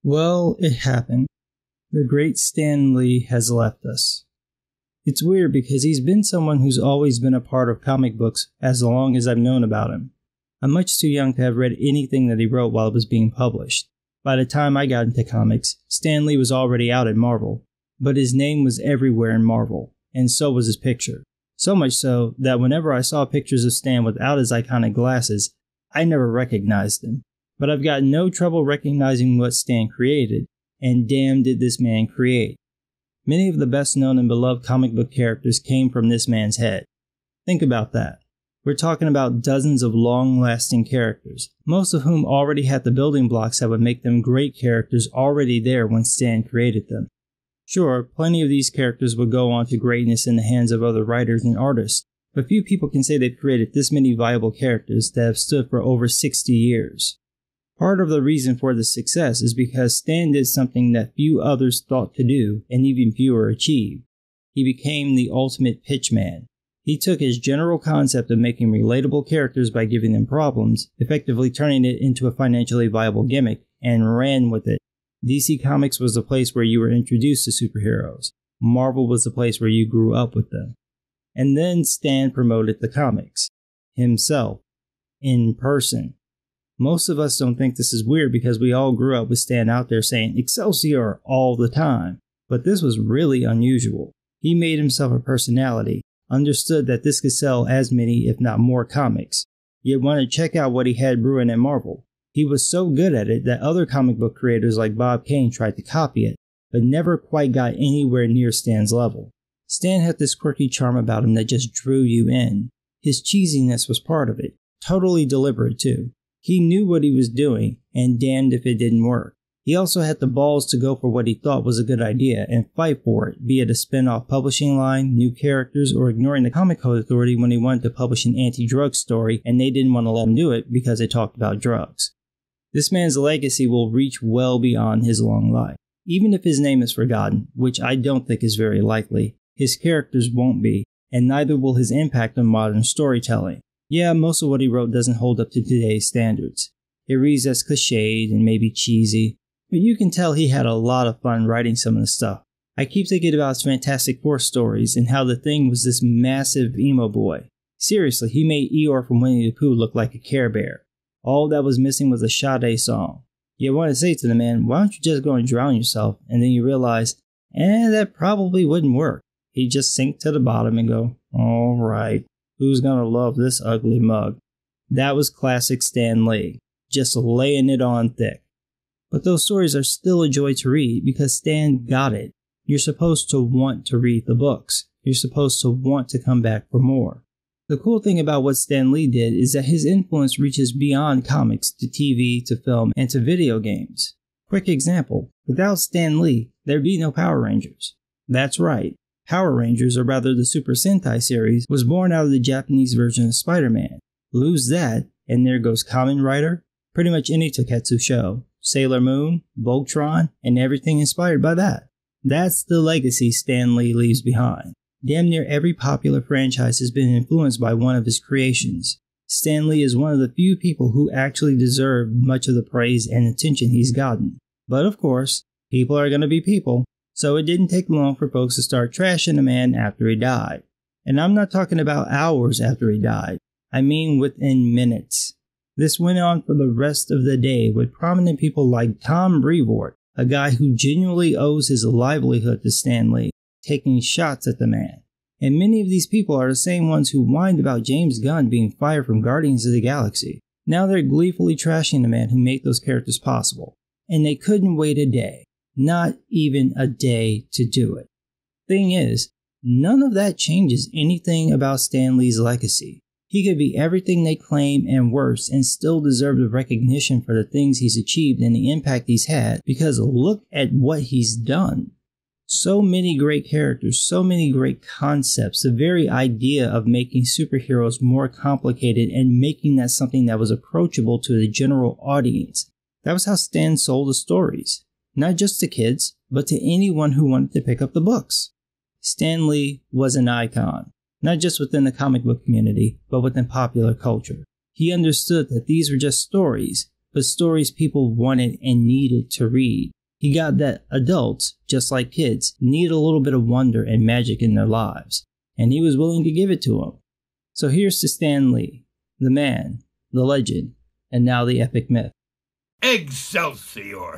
Well, it happened. The great Stan Lee has left us. It's weird because he's been someone who's always been a part of comic books as long as I've known about him. I'm much too young to have read anything that he wrote while it was being published. By the time I got into comics, Stan Lee was already out at Marvel, but his name was everywhere in Marvel, and so was his picture. So much so that whenever I saw pictures of Stan without his iconic glasses, I never recognized him. But I've got no trouble recognizing what Stan created, and damn did this man create. Many of the best known and beloved comic book characters came from this man's head. Think about that. We're talking about dozens of long-lasting characters, most of whom already had the building blocks that would make them great characters already there when Stan created them. Sure, plenty of these characters would go on to greatness in the hands of other writers and artists, but few people can say they've created this many viable characters that have stood for over 60 years. Part of the reason for this success is because Stan did something that few others thought to do and even fewer achieved. He became the ultimate pitchman. He took his general concept of making relatable characters by giving them problems, effectively turning it into a financially viable gimmick, and ran with it. DC Comics was the place where you were introduced to superheroes. Marvel was the place where you grew up with them. And then Stan promoted the comics. Himself. In person. Most of us don't think this is weird because we all grew up with Stan out there saying Excelsior all the time. But this was really unusual. He made himself a personality, understood that this could sell as many if not more comics, yet wanted to check out what he had brewing at Marvel. He was so good at it that other comic book creators like Bob Kane tried to copy it, but never quite got anywhere near Stan's level. Stan had this quirky charm about him that just drew you in. His cheesiness was part of it, totally deliberate too. He knew what he was doing, and damned if it didn't work. He also had the balls to go for what he thought was a good idea and fight for it, be it a spin-off publishing line, new characters, or ignoring the Comic Code Authority when he wanted to publish an anti-drug story and they didn't want to let him do it because they talked about drugs. This man's legacy will reach well beyond his long life. Even if his name is forgotten, which I don't think is very likely, his characters won't be, and neither will his impact on modern storytelling. Yeah, most of what he wrote doesn't hold up to today's standards. It reads as cliched and maybe cheesy, but you can tell he had a lot of fun writing some of the stuff. I keep thinking about his Fantastic Four stories and how the Thing was this massive emo boy. Seriously, he made Eeyore from Winnie the Pooh look like a Care Bear. All that was missing was a Sade song. You want to say to the man, why don't you just go and drown yourself? And then you realize, that probably wouldn't work. He'd just sink to the bottom and go, alright, who's gonna love this ugly mug? That was classic Stan Lee, just laying it on thick. But those stories are still a joy to read because Stan got it. You're supposed to want to read the books. You're supposed to want to come back for more. The cool thing about what Stan Lee did is that his influence reaches beyond comics to TV, to film, and to video games. Quick example, without Stan Lee, there'd be no Power Rangers. That's right, Power Rangers, or rather the Super Sentai series, was born out of the Japanese version of Spider-Man. Lose that, and there goes Kamen Rider, pretty much any Toketsu show, Sailor Moon, Voltron, and everything inspired by that. That's the legacy Stan Lee leaves behind. Damn near every popular franchise has been influenced by one of his creations. Stan Lee is one of the few people who actually deserve much of the praise and attention he's gotten. But of course, people are gonna be people, so it didn't take long for folks to start trashing the man after he died. And I'm not talking about hours after he died, I mean within minutes. This went on for the rest of the day with prominent people like Tom Brevoort, a guy who genuinely owes his livelihood to Stan Lee, taking shots at the man. And many of these people are the same ones who whined about James Gunn being fired from Guardians of the Galaxy. Now they're gleefully trashing the man who made those characters possible. And they couldn't wait a day. Not even a day to do it. Thing is, none of that changes anything about Stan Lee's legacy. He could be everything they claim and worse and still deserve the recognition for the things he's achieved and the impact he's had, because look at what he's done. So many great characters, so many great concepts, the very idea of making superheroes more complicated and making that something that was approachable to the general audience. That was how Stan sold the stories. Not just to kids, but to anyone who wanted to pick up the books. Stan Lee was an icon, not just within the comic book community, but within popular culture. He understood that these were just stories, but stories people wanted and needed to read. He got that adults, just like kids, need a little bit of wonder and magic in their lives, and he was willing to give it to them. So here's to Stan Lee, the man, the legend, and now the epic myth. Excelsior!